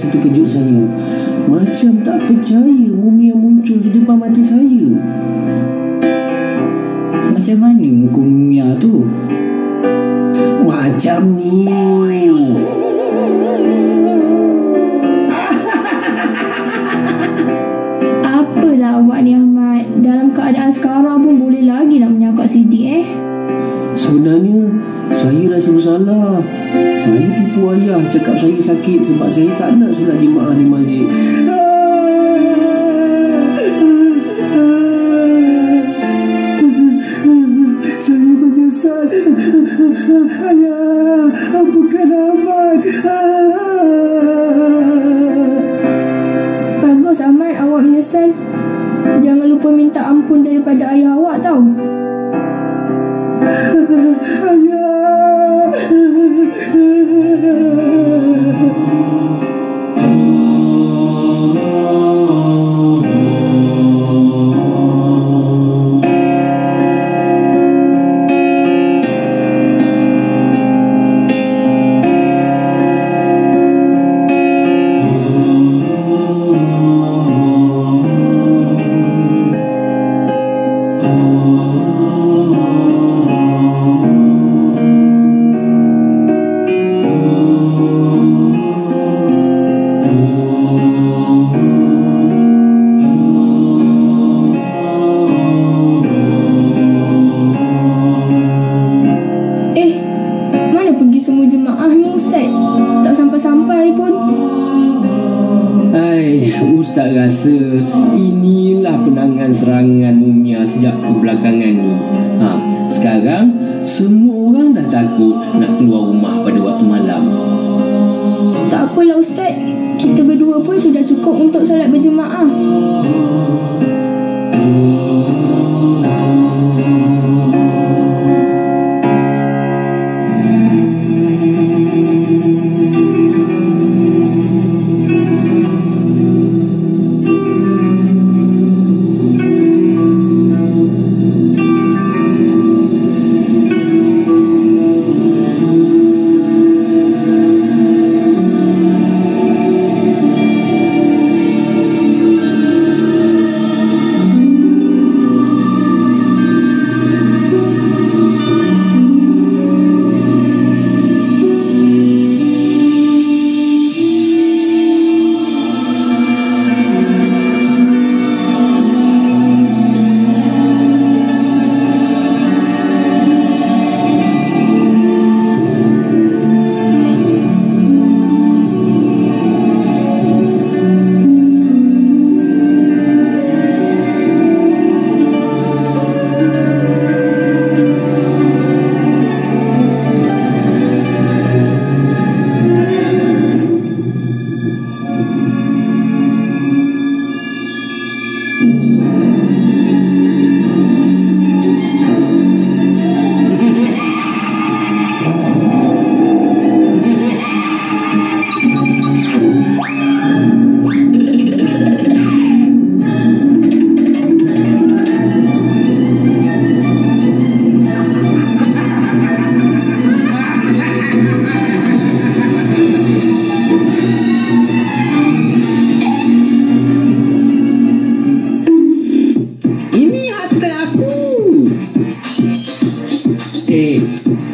rasa terkejut saya. Macam tak percaya Mumia muncul di depan mata saya. Macam mana muka Mumia tu? Macam ni. Apalah awak ni Ahmad, dalam keadaan sekarang pun boleh lagi nak menyangkut Siddiq Sebenarnya saya rasa bersalah. Saya tipu ayah cakap saya sakit sebab saya tak nak solat jemaah di masjid. Saya menyesal. Ayah, ampunkan Ahmad. Bagus Ahmad, awak menyesal. Jangan lupa minta ampun daripada ayah awak tau. Ustaz rasa inilah penangan serangan Mumia sejak kebelakangan ni. Sekarang semua orang dah takut nak keluar rumah pada waktu malam. Tak apalah Ustaz, kita berdua pun sudah cukup untuk solat berjemaah.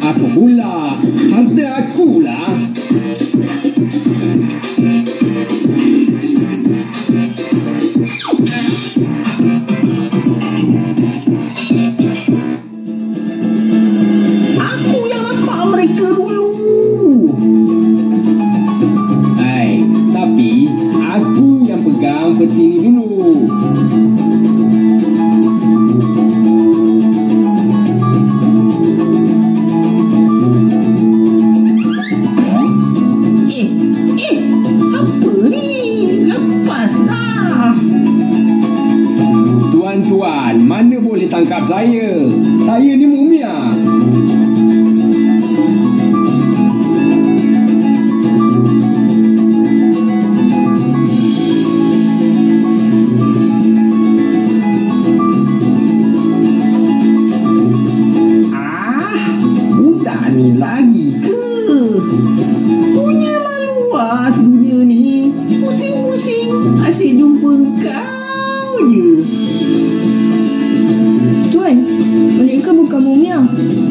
Apa pula? Harta akulah. Aku yang nampak mereka dulu. Tapi aku yang pegang peti ni dulu. bukan mumia.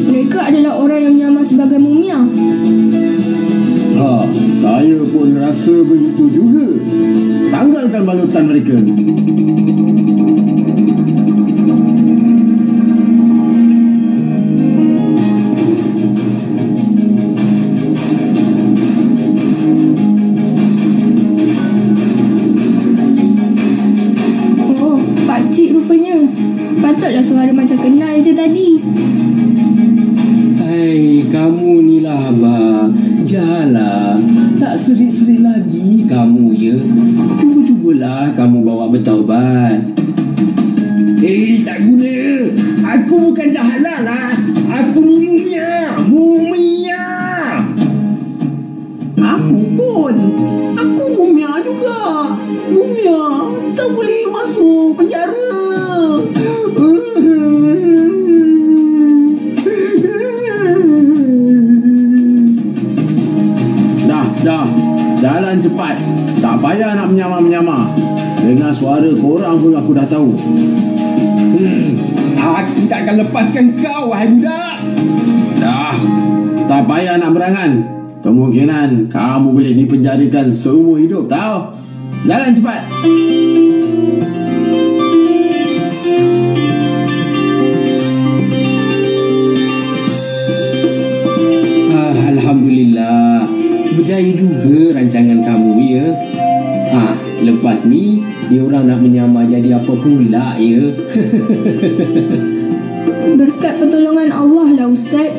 Mereka adalah orang yang menyamar sebagai mumia. Saya pun rasa begitu juga. Tanggalkan balutan mereka. Oh, pakcik rupanya. Patutlah suara macam kenal je tadi. Hai, kamu ni lah abah. Janganlah. Tak serik-serik lagi kamu ya. Cuba-cubalah kamu bawa bertaubat. Tak guna. Aku bukan dah halal lah. Aku ni mumia. Mumia. Aku pun. Aku mumia juga. Mumia tak boleh masuk penjara. Dah, jalan cepat. Tak payah nak menyamar-menyamar. Dengar suara korang pun aku dah tahu. Aku tak akan lepaskan kau, wahai budak. Dah, tak payah nak berangan. Kemungkinan kamu boleh dipenjarakan seumur hidup tau. Jalan cepat. Alhamdulillah. Berjaya juga rancangan kamu ya. Lepas ni dia orang nak menyamar jadi apa pula ya. Berkat pertolongan Allah lah Ustaz.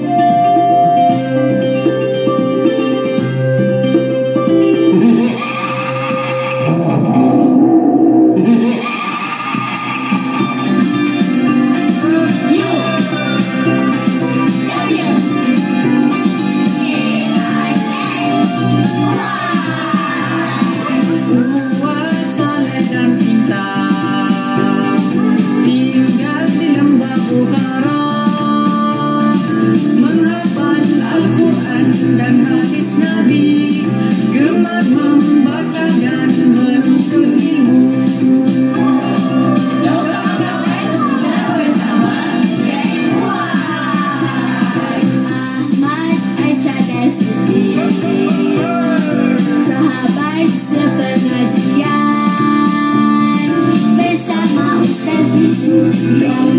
Bersama Ustaz Yusuf.